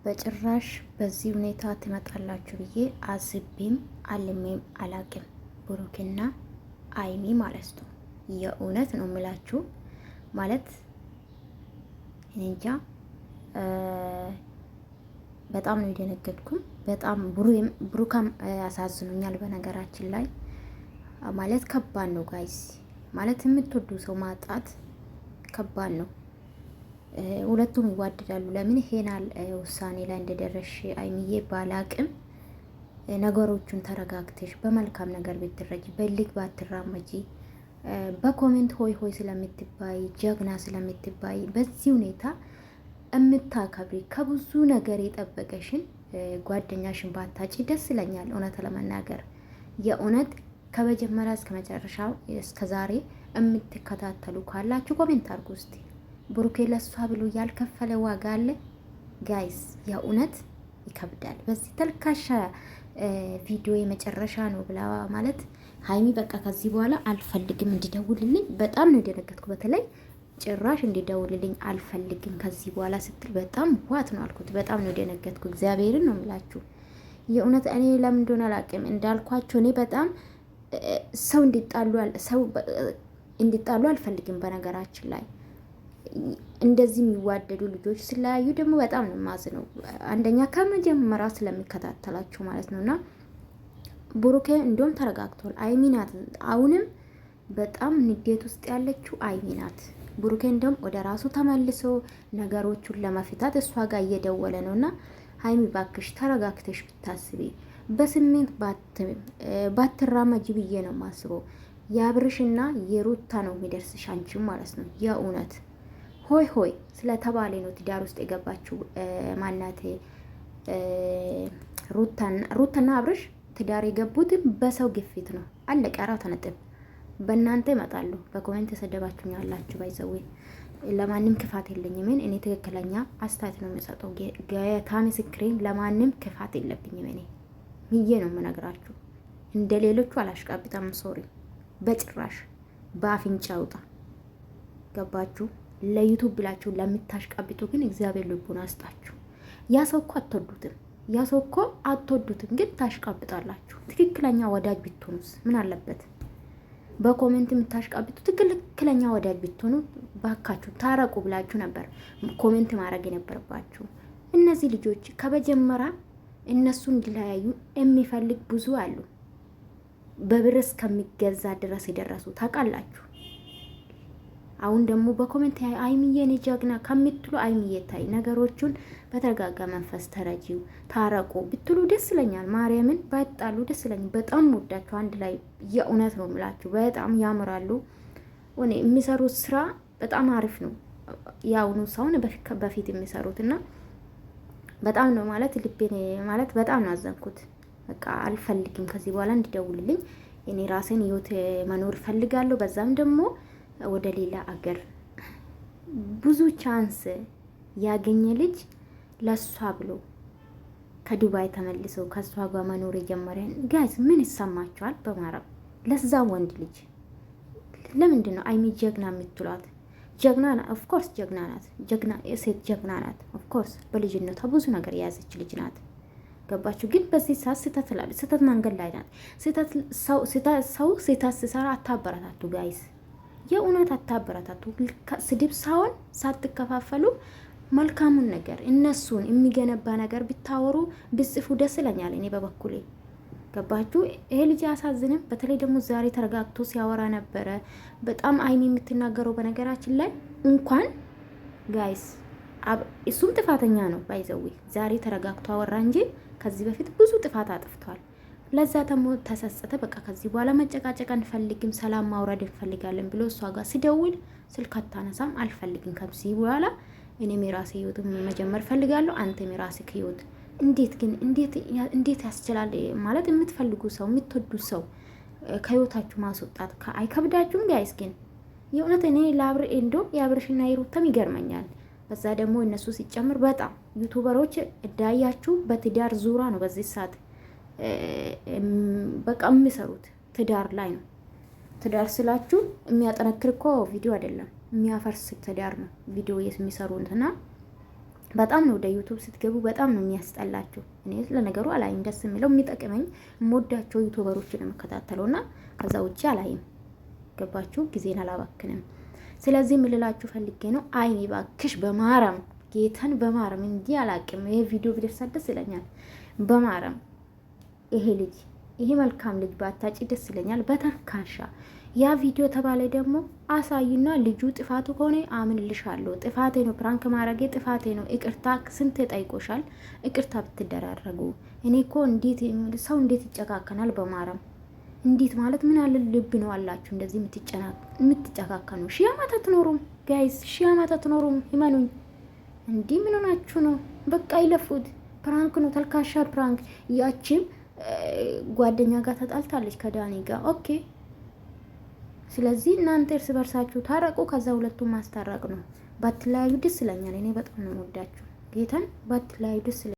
በጭራሽ በዚህ ሁኔታ ትመጣላችሁ ብዬ አስቤም አልሜም አላቅም። ብሩክና አይሚ ማለት ነው። የእውነት ነው የምላችሁ ማለት እንጃ በጣም ነው የደነገጥኩም። በጣም ብሩካም ያሳዝኑኛል። በነገራችን ላይ ማለት ከባድ ነው ጋይስ፣ ማለት የምትወዱ ሰው ማጣት ከባድ ነው። ሁለቱም ይዋደዳሉ። ለምን ይሄናል ውሳኔ ላይ እንደደረሽ አይሚዬ ባላቅም፣ ነገሮቹን ተረጋግተሽ በመልካም ነገር ብትረጂ፣ በልግ ባትራመጂ፣ በኮሜንት ሆይ ሆይ ስለምትባይ ጀግና ስለምትባይ በዚህ ሁኔታ የምታከብሪ ከብዙ ነገር የጠበቀሽን ጓደኛሽን ባታጪ ደስ ይለኛል። እውነት ለመናገር የእውነት ከመጀመሪያ እስከ መጨረሻው እስከ ዛሬ የምትከታተሉ ካላችሁ ኮሜንት አድርጉ እስቲ። ብሩኬ ለሷ ብሎ ያልከፈለ ዋጋ አለ ጋይስ። የእውነት ይከብዳል። በዚህ ተልካሻ ቪዲዮ የመጨረሻ ነው ብላ ማለት ሀይሚ በቃ ከዚህ በኋላ አልፈልግም እንዲደውልልኝ በጣም ነው የደነገጥኩ። በተለይ ጭራሽ እንዲደውልልኝ አልፈልግም ከዚህ በኋላ ስትል በጣም ዋት ነው አልኩት። በጣም ነው የደነገጥኩ። እግዚአብሔርን ነው የምላችሁ የእውነት እኔ ለምን እንደሆነ አላውቅም። እንዳልኳቸው እኔ በጣም ሰው እንዲጣሉ አልፈልግም። በነገራችን ላይ እንደዚህ የሚዋደዱ ልጆች ስለያዩ ደግሞ በጣም ነው የማዝነው። አንደኛ ከመጀመሪያ ስለሚከታተላችሁ ማለት ነው። እና ብሩኬ እንዲሁም ተረጋግቷል። አይሚ ናት አሁንም በጣም ንዴት ውስጥ ያለችው አይሚ ናት። ብሩኬ እንዲሁም ወደ ራሱ ተመልሶ ነገሮቹን ለመፍታት እሷ ጋር እየደወለ ነው። እና ሀይሚ ባክሽ ተረጋግተሽ ብታስቢ፣ በስሜት ባትራመጂ ብዬ ነው የማስበው። የአብርሽና የሩታ ነው የሚደርስሽ አንቺም ማለት ነው። የእውነት ሆይ ሆይ ስለተባለ ነው ትዳር ውስጥ የገባችው ማናት ሩታና አብርሽ ትዳር የገቡትም በሰው ግፊት ነው። አለቀ። አራት ነጥብ። በእናንተ ይመጣሉ። በኮሜንት የሰደባችሁኝ ያላችሁ ባይዘዌ ለማንም ክፋት የለኝም። እኔ ትክክለኛ አስተያየት ነው የምሰጠው። ጌታ ምስክሬን፣ ለማንም ክፋት የለብኝም። እኔ ምዬ ነው የምነግራችሁ። እንደ ሌሎቹ አላሽቃብጣም። ሶሪ በጭራሽ በአፍንጫ አውጣ። ገባችሁ? ለዩቱብ ብላችሁ ለምታሽቃብጡ ግን እግዚአብሔር ልቡን አስጣችሁ። ያ ሰው እኮ አትወዱትም፣ ግን ታሽቃብጣላችሁ። ትክክለኛ ወዳጅ ብትሆኑስ ምን አለበት? በኮሜንት የምታሽቃብጡ ትክክለኛ ወዳጅ ብትሆኑ ባካችሁ ታረቁ ብላችሁ ነበር ኮሜንት ማድረግ የነበረባችሁ። እነዚህ ልጆች ከመጀመሪያ እነሱ እንዲለያዩ የሚፈልግ ብዙ አሉ። በብር እስከሚገዛ ድረስ የደረሱ ታውቃላችሁ። አሁን ደግሞ በኮሜንት አይሚዬ እኔ ጀግና ከምትሉ አይሚዬ ታይ ነገሮቹን በተረጋጋ መንፈስ ተረጂው ታረቁ ብትሉ ደስ ይለኛል። ማርያምን ባይጣሉ ደስ ይለኛል። በጣም ወዳችሁ አንድ ላይ የእውነት ነው የምላችሁ። በጣም ያምራሉ። ወኔ የሚሰሩት ስራ በጣም አሪፍ ነው። ያውኑ ሰውን በፊት የሚሰሩት እና በጣም ነው ማለት ልቤን ማለት በጣም ነው አዘንኩት። በቃ አልፈልግም ከዚህ በኋላ እንዲደውልልኝ። እኔ ራሴን ህይወት መኖር ፈልጋለሁ። በዛም ደግሞ ወደ ሌላ አገር ብዙ ቻንስ ያገኘ ልጅ ለሷ ብሎ ከዱባይ ተመልሰው ከሷ ጋር መኖር የጀመረ ጋይስ ምን ይሰማችኋል? በማረብ ለዛ ወንድ ልጅ ለምንድን ነው አይሚ ጀግና የምትሏት? ጀግና ናት፣ ኦፍ ኮርስ ጀግና ናት። ጀግና ሴት ጀግና ናት። ኦፍ ኮርስ በልጅነቷ ብዙ ነገር የያዘች ልጅ ናት። ገባችሁ? ግን በዚህ ሰዓት ስህተት ትላለች። ስህተት መንገድ ላይ ናት። ሰው ስህተት ሲሰራ አታበረታቱ ጋይስ፣ የእውነት አታበረታቱ። ስድብ ሳይሆን ሳትከፋፈሉ መልካሙን ነገር እነሱን የሚገነባ ነገር ብታወሩ ብጽፉ ደስ ይለኛል። እኔ በበኩሌ ገባችሁ? ይሄ ልጅ አያሳዝንም? በተለይ ደግሞ ዛሬ ተረጋግቶ ሲያወራ ነበረ። በጣም አይሚ የምትናገረው በነገራችን ላይ እንኳን ጋይስ እሱም ጥፋተኛ ነው ባይዘዊ። ዛሬ ተረጋግቶ አወራ እንጂ ከዚህ በፊት ብዙ ጥፋት አጥፍቷል። ለዛ ደግሞ ተሰጸተ። በቃ ከዚህ በኋላ መጨቃጨቅ አንፈልግም፣ ሰላም ማውረድ እንፈልጋለን ብሎ እሷ ጋር ሲደውል ስልክ አታነሳም። አልፈልግም ከዚህ በኋላ እኔም የራሴ ህይወት መጀመር ፈልጋለሁ፣ አንተም የራስህ ህይወት። እንዴት ግን እንዴት ያስችላል? ማለት የምትፈልጉ ሰው የምትወዱ ሰው ከህይወታችሁ ማስወጣት አይከብዳችሁም ጋይስ? ግን የእውነት እኔ ለአብር እንዶ የአብርሽና የሩታም ይገርመኛል። በዛ ደግሞ እነሱ ሲጨምር በጣም ዩቱበሮች እዳያችሁ በትዳር ዙራ ነው በዚህ ሰዓት በቃ የሚሰሩት ትዳር ላይ ነው። ትዳር ስላችሁ የሚያጠነክር እኮ ቪዲዮ አይደለም፣ የሚያፈርስ ትዳር ነው ቪዲዮ የሚሰሩትና በጣም ነው ወደ ዩቱብ ስትገቡ በጣም ነው የሚያስጠላችሁ። እኔ ለነገሩ አላይም፣ ደስ የሚለው የሚጠቅመኝ የምወዳቸው ዩቱበሮችን የምከታተለው እና ከዛ ውጭ አላይም። ገባችሁ? ጊዜን አላባክንም። ስለዚህ የምልላችሁ ፈልጌ ነው። አይኔ ባክሽ በማረም ጌታን በማረም እንዲህ አላቅም። ይሄ ቪዲዮ ቢደርሳት ደስ ይለኛል። በማረም ይሄ መልካም ልጅ ባታጭ ደስ ይለኛል። በተካሻ ያ ቪዲዮ ተባለ ደግሞ አሳይና ልጁ ጥፋቱ ከሆነ አምንልሻለሁ። ጥፋቴ ነው፣ ፕራንክ ማድረጌ ጥፋቴ ነው። ይቅርታ ስንት ጠይቆሻል። ይቅርታ ብትደራረጉ። እኔ እኮ ሰው እንዴት ይጨካከናል? በማረም እንዴት ማለት ምን ያለ ልብ ነው አላችሁ እንደዚህ የምትጨካከኑ? ሺህ ዓመት አትኖሩም ጋይስ፣ ሺህ ዓመት አትኖሩም። ይመኑኝ። እንዲህ ምን ሆናችሁ ነው? በቃ ይለፉት። ፕራንክ ነው፣ ተልካሻ ፕራንክ። ያቺም ጓደኛ ጋር ተጣልታለች ከዳኒ ጋር ኦኬ። ስለዚህ እናንተ እርስ በርሳችሁ ታረቁ። ከዛ ሁለቱም ማስታረቅ ነው። ባትለያዩ ደስ ይለኛል። እኔ በጣም ነው የምወዳችሁ ጌታን። ባትለያዩ ደስ